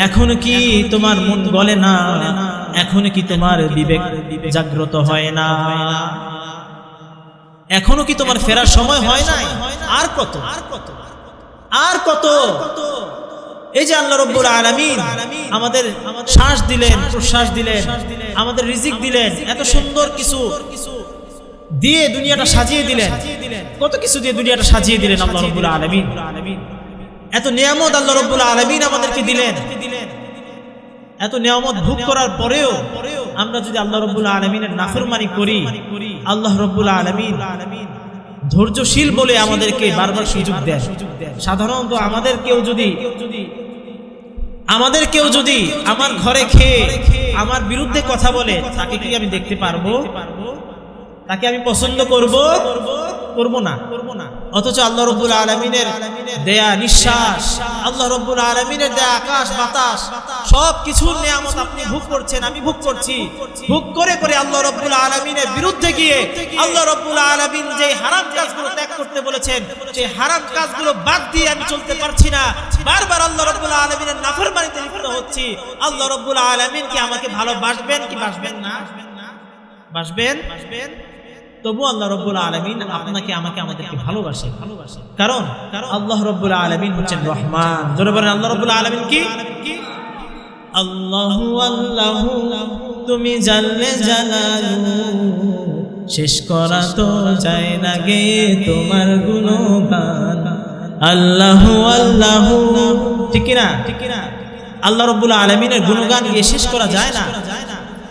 এখন কি তোমার মন গলে না? এখন কি তোমার বিবেক জাগ্রত হয় না? এখনো কি তোমার ফেরার সময় হয় নাই? আর কত, আর কত? এই যে আল্লাহ রব্বুল আলামিন আমাদের শ্বাস দিলেন, প্রশ্বাস দিলেন, আমাদের রিজিক দিলেন, এত সুন্দর কিছু দিয়ে দুনিয়াটা সাজিয়ে দিলেন, কত কিছু দিয়ে দুনিয়াটা সাজিয়ে দিলেন আল্লাহ রব্বুল আলামিন। এত নিয়ামত আল্লাহ রব্বুল আলামিন আমাদেরকে দিলেন। এত নিয়ামত ভোগ করার পরেও আমরা যদি আল্লাহ রব্বুল আলামিনের নাফরমানি করি, আল্লাহ রব্বুল আলামিন ধৈর্যশীল বলে আমাদেরকে বারবার সুযোগ দেন। সাধারণত আমাদের কেউ যদি আমার ঘরে খেয়ে আমার বিরুদ্ধে কথা বলে, তাকে কি আমি দেখতে পারবো? তাকে আমি পছন্দ করব না। অথচ আল্লাহ রব্বুল আলামিনের দেয়া নিঃশ্বাস, আল্লাহ রব্বুল আলামিনের দেয়া আকাশ বাতাস, সব কিছুর নিয়ামত আপনি ভোগ করছেন, আমি ভোগ করছি। ভোগ করে করে আল্লাহ রব্বুল আলামিনের বিরুদ্ধে গিয়ে আল্লাহ রব্বুল আলামিন যে হারাম কাজগুলো ত্যাগ করতে বলেছেন, সেই হারাম কাজগুলো বাদ দিয়ে আমি চলতে পারছি না। বারবার আল্লাহ রব্বুল আলামিনের নাফরমানিতে লিপ্ত হচ্ছি। আল্লাহ রব্বুল আলামিন কি আমাকে ভালোবাসবেন কি বাসবেন না? বাসবেন। তবু আল্লাহ রব্বুল আলামিন আপনাকে আমাদেরকে ভালোবাসে। কারণ আল্লাহ রব্বুল আলামিন হচ্ছেন রহমান। জোরে বলেন আল্লাহ রব্বুল আলামিন কি? আল্লাহু আল্লাহু তুমি জাল্লে জালালু, শেষ করা তো যায় না গে তোমার গুণগান। আল্লাহু আল্লাহু, ঠিক কিনা? আল্লাহ রব্বুল আলামিনের গুণগান গিয়ে শেষ করা যায় না।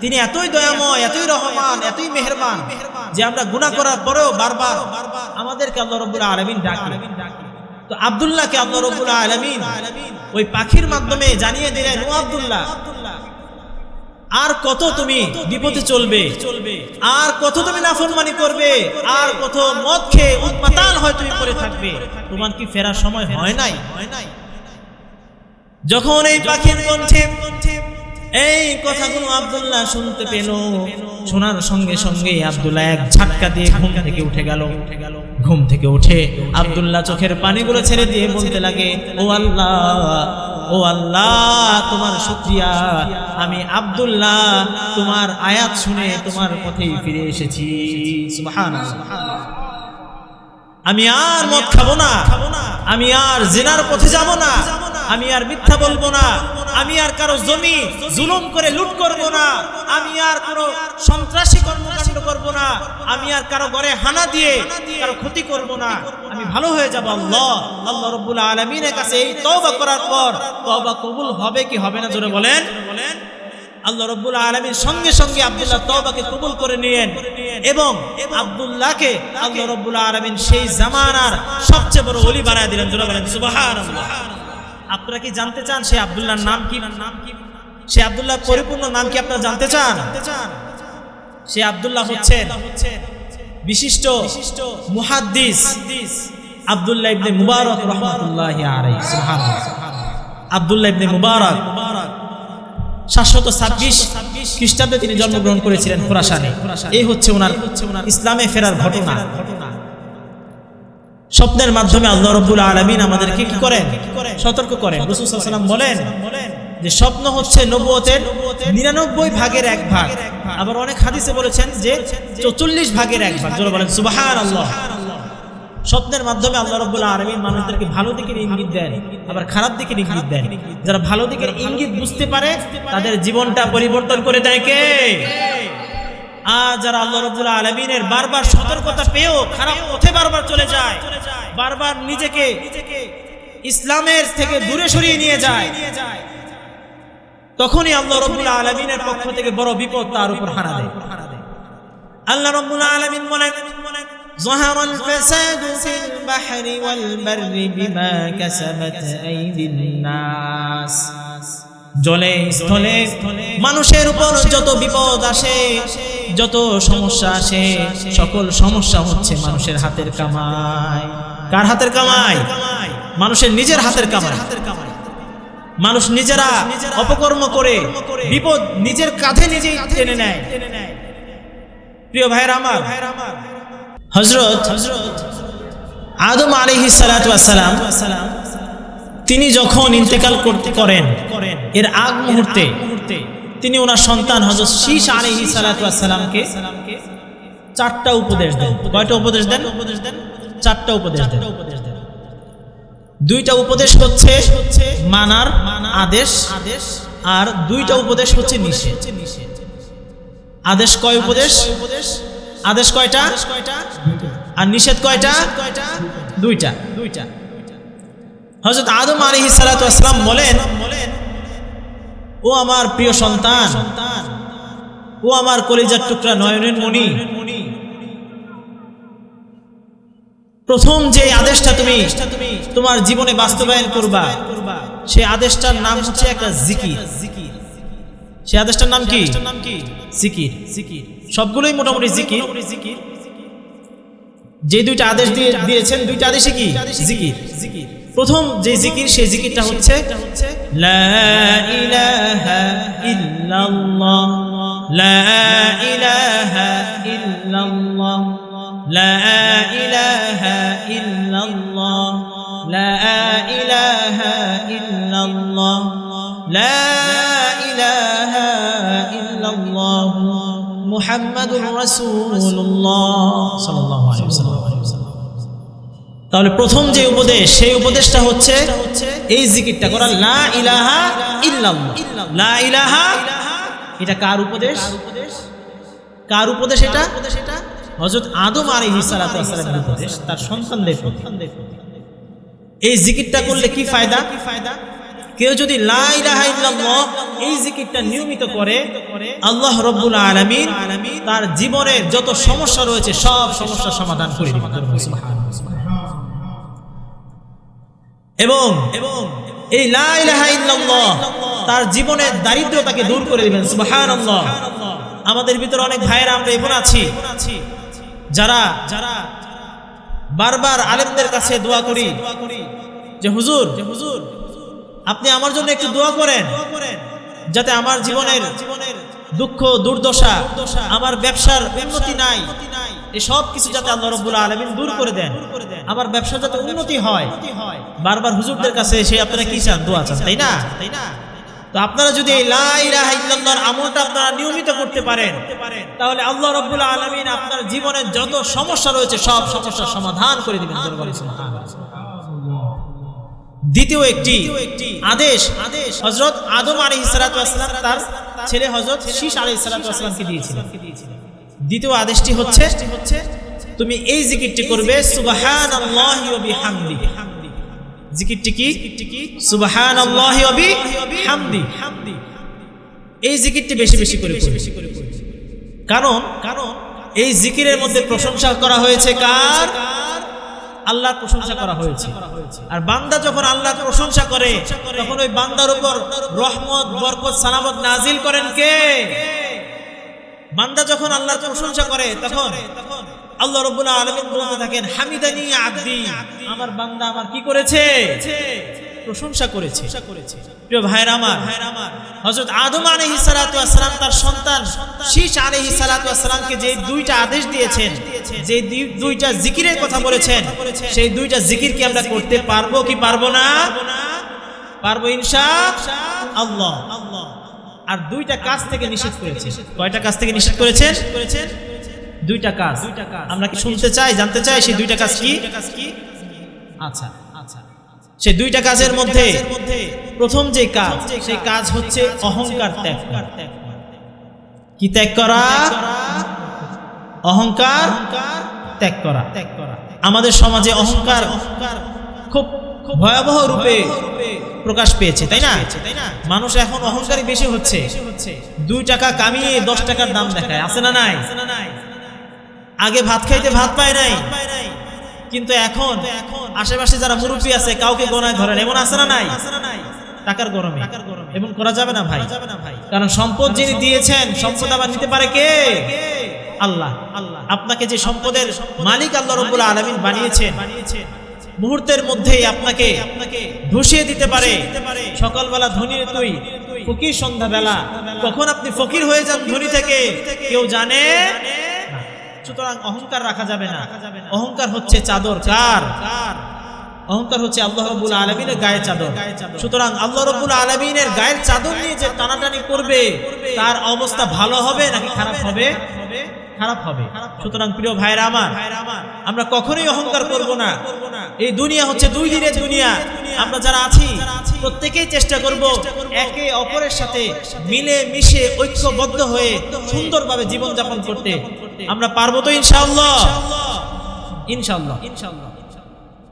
তিনি এতই দয়াময়, এতই রহমান, এতই মেহেরবান যে আমরা গুনাহ করার পরেও বারবার আমাদেরকে আল্লাহ রব্বুল আলামিন ডাকেন। তো আব্দুল্লাহকে আল্লাহ রব্বুল আলামিন ওই পাখির মাধ্যমে জানিয়ে দিলেন, ও আব্দুল্লাহ, আর কত তুমি বিপদে চলবে, আর কত তুমি নাফরমানি করবে, আর কত মদ খেয়ে উন্মাতাল হয় তুমি পড়ে থাকবে, তোমার কি ফেরার সময় হয় নাই? যখন এই পাখির কণ্ঠে এই কথাগুলো আব্দুল্লাহ শুনতে পেল, শোনার সঙ্গে সঙ্গে আব্দুল্লাহ এক ঝাটকা দিয়ে ঘুম থেকে উঠে গেল। ঘুম থেকে উঠে আব্দুল্লাহ চোখের পানিগুলো ছেড়ে দিয়ে বলতে লাগে, ও আল্লাহ, তোমার শুকরিয়া, আমি আব্দুল্লাহ তোমার আয়াত শুনে তোমার পথেই ফিরে এসেছি। সুবহানাল্লাহ। আমি আর মদ খাবো না, আমি আর জিনার পথে যাব না, আমি আর মিথ্যা বলবো না, আমি আর কারো জমি জুলুম করে লুট করব না, আমি আর কোনো সন্ত্রাসী কর্মকাণ্ড করব না, আমি আর কারো ঘরে হানা দিয়ে কারো ক্ষতি করব না, আমি ভালো হয়ে যাব। আল্লাহ রব্বুল আলামিনের কাছে এই তওবা করার পর তওবা কবুল হবে কি হবে না? জোরে বলেন। আল্লাহ রব্বুল আলামিন সঙ্গে সঙ্গে আব্দুল্লাহ তওবাকে কবুল করে নিলেন এবং আব্দুল্লাহকে আল্লাহ রব্বুল আলামিন সেই জামানার সবচেয়ে বড় ওলি বানায় দিলেন। জোরে বলেন সুবহানাল্লাহ। আপনারা কি জানতে চান সে আব্দুল্লাহর নাম কি? সে আব্দুল্লাহর পরিপূর্ণ নাম কি আপনারা জানতে চান? সে আব্দুল্লাহ হচ্ছেন বিশিষ্ট মুহাদ্দিস আব্দুল্লাহ ইবনে মুবারক রাহমাতুল্লাহি আলাইহি। সুবহানাল্লাহ। আব্দুল্লাহ ইবনে মুবারক 726 খ্রিস্টাব্দে তিনি জন্মগ্রহণ করেছিলেন খোরাসানে। এই হচ্ছে ওনার ইসলামে ফেরার ঘটনা। স্বপ্নের মাধ্যমে আল্লাহ রাব্বুল আলামিন আমাদেরকে কি করেন? সতর্ক করেন। রাসূল সাল্লাল্লাহু আলাইহি ওয়াসাল্লাম বলেন যে স্বপ্ন হচ্ছে নবুয়তের 99 ভাগের 1 ভাগ। আবার অনেক হাদিসে বলেছেন যে 44 ভাগের 1 ভাগ। জোরে বলেন সুবহানাল্লাহ। স্বপ্নের মাধ্যমে আল্লাহ রাব্বুল আলামিন মানুষদেরকে ভালো দিকের ইঙ্গিত দেন, আবার খারাপ দিকের ইঙ্গিত দেন। যারা ভালো দিকের ইঙ্গিত বুঝতে পারে তাদের জীবনটা পরিবর্তন করে দেয় কে? আর যারা আল্লাহ রাব্বুল আলামিনের বারবার সতর্কতা পেয়েও খারাপ পথে বারবার চলে যায়, বারবার নিজেকে ইসলামের থেকে দূরে সরিয়ে নিয়ে যায়, তখনই আল্লাহ রাব্বুল আলামিনের পক্ষ থেকে বড় বিপদ তার উপর হানা দেয়। আল্লাহ রাব্বুল আলামিন বলেন ظهر الفساد في البحر والبر بما كسبت أيدي الناس। জলে স্থলে মানুষের উপর যত বিপদ আসে, যত সমস্যা আসে, সকল সমস্যা হচ্ছে মানুষের হাতের কামাই। কার হাতের কামাই? মানুষের নিজের হাতের কামাই। মানুষ নিজেরা অপকর্ম করে বিপদ নিজের কাঁধে নিজেই টেনে নেয়। প্রিয় ভাইরা আমার, হযরত আদম আলাইহিস সালাতু ওয়াস সালাম তিনি যখন ইন্তেকাল করেন, এর আগ মুহূর্তে তিনি ওনার সন্তান হযরত শীশ আলাইহিস সালাতু ওয়াস সালামকে 4টা উপদেশ দেন। কয়টা উপদেশ দেন? 4টা উপদেশ দেন। 2টা উপদেশ হচ্ছে মানার আদেশ, আর 2টা উপদেশ হচ্ছে নিষেধ। আদেশ কয় উপদেশ? আদেশ কয়টা? আর নিষেধ কয়টা? 2টা। হযরত আদম আলাইহিস সালাতু ওয়াস সালাম বলেন, ও আমার প্রিয় সন্তান, ও আমার কলিজার টুকরা, নয়নের মণি, প্রথম যে আদেশটা তুমি তোমার জীবনে বাস্তবায়ন করবা, সেই আদেশটার নাম হচ্ছে একটা জিকির। সেই আদেশটার নাম কি? জিকির। সবগুলোই মোটামুটি জিকির। যে 2টা আদেশ দিয়েছেন, 2টা আদেশে কি? জিকির। প্রথম যে জিকির, সেই জিকিরটা হচ্ছে লা ইলাহা ইল্লাল্লাহ, লা ইলাহা ইল্লাল্লাহ, লা ইলাহা ইল্লাল্লাহ, লা ইলাহা ইল্লাল্লাহ, লা ইলাহা ইল্লাল্লাহ মুহাম্মাদুর রাসূলুল্লাহ সাল্লাল্লাহু আলাইহি ওয়াসাল্লাম। তাহলে প্রথম যে উপদেশ, সেই উপদেশটা হচ্ছে এই জিকিরটা করা, লা ইলাহা ইল্লাল্লাহ। লা ইলাহা, এটা কার উপদেশ? কার উপদেশ এটা? হযরত আদম আলাইহিস সালাতু ওয়াস সালামের উপদেশ তার সন্তানদের প্রতি। এই জিকিরটা করলে কি ফায়দা? কেউ যদি লা ইলাহা ইল্লাল্লাহ এই জিকিরটা নিয়মিত করে, আল্লাহ রাব্বুল আলামিন তার জীবনের যত সমস্যা রয়েছে সব সমস্যার সমাধান করে দিবেন। এবং এই লা ইলাহা ইল্লাল্লাহ তার জীবনের দারিদ্রতাকে দূর করে দিবেন। সুবহানাল্লাহ। আমাদের ভিতরে অনেক ভাইয়েরা আমরা এমন আছি যারা বারবার আলেমদের কাছে দোয়া করি যে হুজুর আপনি আমার জন্য একটু দোয়া করেন, যাতে আমার জীবনের দুঃখ দুর্দশা, আমার ব্যবসার উন্নতি নাই, এই সব কিছু যাতে আল্লাহ রাব্বুল আলামিন দূর করে দেন, আমার ব্যবসা যাতে উন্নতি হয়। বারবার হুজুরদের কাছে এসে আপনারা কি চান? দোয়া চান, তাই না? তো আপনারা যদি এই লা ইলাহা ইল্লাল্লাহর আমলটা আপনারা নিয়মিত করতে পারেন, তাহলে আল্লাহ রাব্বুল আলামিন আপনার জীবনের যত সমস্যা রয়েছে সব সমস্যার সমাধান করে দিবেন। দ্বিতীয় একটি আদেশ হযরত আদম আলাইহিস সালাতু ওয়াস সালাম তার ছেলে হযরত শীশ আলাইহিস সালাতু ওয়াস সালামকে দিয়েছিলেন। দ্বিতীয় আদেশটি হচ্ছে তুমি এই জিকিরটি করবে, সুবহানাল্লাহি ওয়া বিহামদিহি। জিকিরটি কি? সুবহানাল্লাহি ওয়া বিহামদিহি। এই জিকিরটি বেশি বেশি করে পড়বে, কারণ এই জিকিরের মধ্যে প্রশংসা করা হয়েছে কার? আল্লাহর প্রশংসা করা হয়েছে। আর বান্দা যখন আল্লাহর প্রশংসা করে তখন ওই বান্দার উপর রহমত, বরকত, সালামত নাজিল করেন কে? বান্দা যখন আল্লাহর প্রশংসা করে তখন আল্লাহ রাব্বুল আলামিন বলতে থাকেন হামিদানি আবদি, আমার বান্দা আমার কি করেছে? প্রশংসা করেছে। প্রিয় ভাইরা আমার, হযরত আদম আলাইহিস সালাতু ওয়াস সালাম তার সন্তান শীশ আলাইহিস সালাতু ওয়াস সালামকে যে দুইটা আদেশ দিয়েছেন, যে দুইটা জিকিরের কথা বলেছেন, সেই দুইটা জিকির কি আমরা করতে পারবো কি পারবো না? পারবো ইনশাআল্লাহ। আর দুইটা কাজ থেকে নিষেধ করেছে। কয়টা কাজ থেকে নিষেধ করেছেন? দুইটা কাজ। আমরা কি শুনতে চাই, জানতে চাই সেই দুইটা কাজ কি? আচ্ছা, সেই দুইটা কাজের মধ্যে প্রথম যে কাজ, সেই কাজ হচ্ছে অহংকার ত্যাগ করা। কি ত্যাগ করা? অহংকার ত্যাগ করা। আমাদের সমাজে অহংকার খুব ভয়াবহ রূপে প্রকাশ পেয়েছে, তাই না? মানুষ এখন অহংকারী বেশি হচ্ছে। 2 টাকা কামিয়ে 10 টাকার দাম দেখায়, আছে না নাই? আগে ভাত খাইতে ভাত পায় নাই, কিন্তু এখন আশেপাশে যারা মুরব্বী আছে কাউকে গোনায় ধরেন, এমন আছে না নাই? টাকার গরমে এমন করা যাবে না ভাই। কারণ সম্পদ যিনি দিয়েছেন, সম্পদ আবার নিতে পারে কে? আল্লাহ। আপনাকে যে সম্পদের মালিক আল্লাহ রাব্বুল আলামিন বানিয়েছেন, মুহূর্তের মধ্যেই আপনাকে ধসিয়ে দিতে পারে। সকালবেলা ধনী তুই ফকির, সন্ধ্যাবেলা কখন আপনি ফকির হয়ে যান ধনী থেকে কেউ জানে না। সুতরাং অহংকার রাখা যাবে না। অহংকার হচ্ছে চাদর কার? অহংকার হচ্ছে আল্লাহ রাব্বুল আলামিনের গায়ের চাদর। সুতরাং আল্লাহ রাব্বুল আলামিনের গায়ের চাদর নিয়ে যে টানাটানি করবে, তার অবস্থা ভালো হবে নাকি খারাপ হবে? খারাপ হবে। সুতরাং প্রিয় ভাইরা আমার, আমরা কখনোই অহংকার করব না। এই দুনিয়া হচ্ছে 2 দিনের দুনিয়া। আমরা যারা আছি প্রত্যেকেই চেষ্টা করব একে অপরের সাথে মিলে মিশে ঐক্যবদ্ধ হয়ে সুন্দরভাবে জীবন যাপন করতে। আমরা পারবো তো ইনশাআল্লাহ? ইনশাআল্লাহ।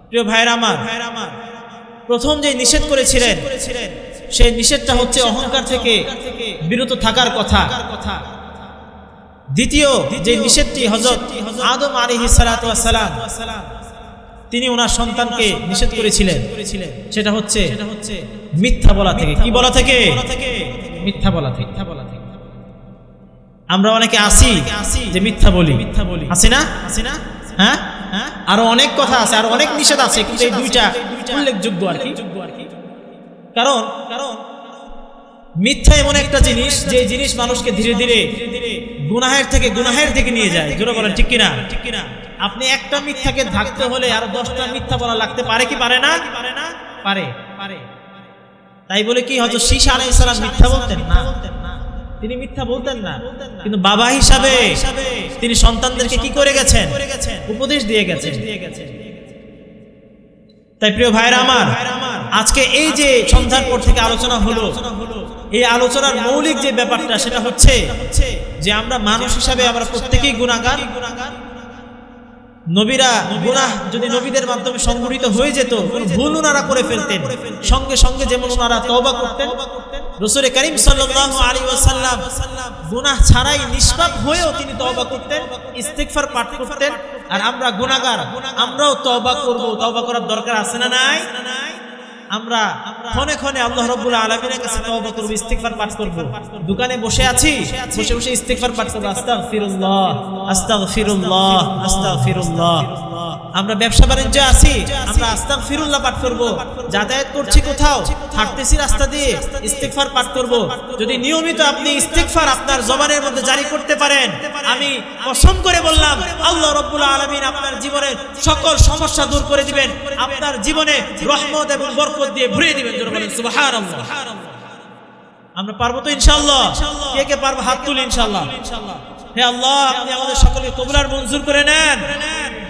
প্রিয় ভাইরা আমার, প্রথম যে নিষেধ করেছিলেন, সেই নিষেধটা হচ্ছে অহংকার থেকে বিরত থাকার কথা। দ্বিতীয় যে নিষেধটি হযরত আদম আলাইহিস সালাতু ওয়াস সালাম তিনি ওনার সন্তানকে নিষেধ করেছিলেন, সেটা হচ্ছে মিথ্যা বলা থেকে। কি বলা থেকে? মিথ্যা বলা থেকে। আমরা অনেকে আসি যে মিথ্যা বলি, আছে না? হ্যাঁ, আরো অনেক কথা আছে, আরো অনেক নিষেধ আছে, কিন্তু এই দুইটা উল্লেখযোগ্য আর কি। কারণ মিথ্যা এমন একটা জিনিস, যে জিনিস মানুষকে ধীরে ধীরে গুনাহের দিকে নিয়ে যায়। জোরে বলেন ঠিক কিনা? আপনি একটা মিথ্যাকে ঢাকতে হলে আরো 10টা মিথ্যা বলা লাগতে পারে কি পারে না? পারে। তাই বলে কি হয়তো শীশ আলাইহিস সালাম মিথ্যা বলতেন না? তিনি মিথ্যা বলতেন না, কিন্তু বাবা হিসাবে তিনি সন্তানদেরকে কি করে গেছেন? উপদেশ দিয়ে গেছেন। তাই প্রিয় ভাইরা আমার, আজকে এই যে সন্ধ্যার পর থেকে আলোচনা হলো, এই আলোচনার মৌলিক যে ব্যাপারটা, সেটা হচ্ছে যে আমরা মানুষ হিসাবে আমরা প্রত্যেকেই গুনাহগার। নবীরা গুনাহ যদি নবীদের মাধ্যমে সংগঠিত হয়ে যেত, ভুল ওনারা করে ফেলতেন, সঙ্গে সঙ্গে যেমন ওনারা তওবা করতেন, রাসূল করিম সাল্লাল্লাহু আলাইহি ওয়াসাল্লাম গুনাহ ছাড়াই নিষ্পাপ হয়েও তিনি তওবা করতেন, ইস্তিগফার পাঠ করতেন। আর আমরা গুনাহগার, আমরাও তওবা করব। তওবা করার দরকার আছে না নাই? আমরা ক্ষণে ক্ষণে আল্লাহ রাব্বুল আলামিনের কাছে তওবা করব, ইস্তিগফার পাঠ করব। দোকানে বসে আছি, বসে বসে ইস্তিগফার পাঠ করব, আস্তাগফিরুল্লাহ আস্তাগফিরুল্লাহ আস্তাগফিরুল্লাহ। আমরা ব্যবসা বাণিজ্যে আছি, আমরা আস্তাগফিরুল্লাহ পাঠ করব। যাতায়াত করছি কোথাও, হাঁটতেছি রাস্তা দিয়ে, ইস্তিগফার পাঠ করব। যদি নিয়মিত আপনি ইস্তিগফার আপনার জবানের মধ্যে জারি করতে পারেন, আমি কসম করে বললাম আল্লাহ রাব্বুল আলামিন আপনার জীবনের সকল সমস্যা দূর করে দিবেন, আপনার জীবনে রহমত এবং বরকত দিয়ে ভরিয়ে দিবেন। জোরে বলেন সুবহানাল্লাহ। আমরা পারবো তো ইনশাআল্লাহ? কে কে পারবো হাত তুলে ইনশাআল্লাহ। হে আল্লাহ, আপনি আমাদের সকলকে কবুল আর মঞ্জুর করে নেন।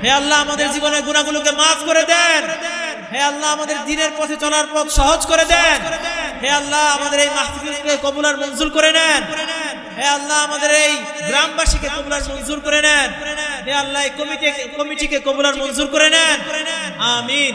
হে আল্লাহ, আমাদের জীবনের গুনাহগুলোকে মাফ করে দেন। হে আল্লাহ, আমাদের দ্বীনের পথে চলার পথ সহজ করে দেন। হে আল্লাহ, আমাদের এই মাহফিলকে কবুল আর মঞ্জুর করে নেন। হে আল্লাহ, আমাদের এই গ্রামবাসীকে কবুল আর মঞ্জুর করে নেন। হে আল্লাহ, এই কমিটিকে কবুল আর মঞ্জুর করে নেন। আমিন।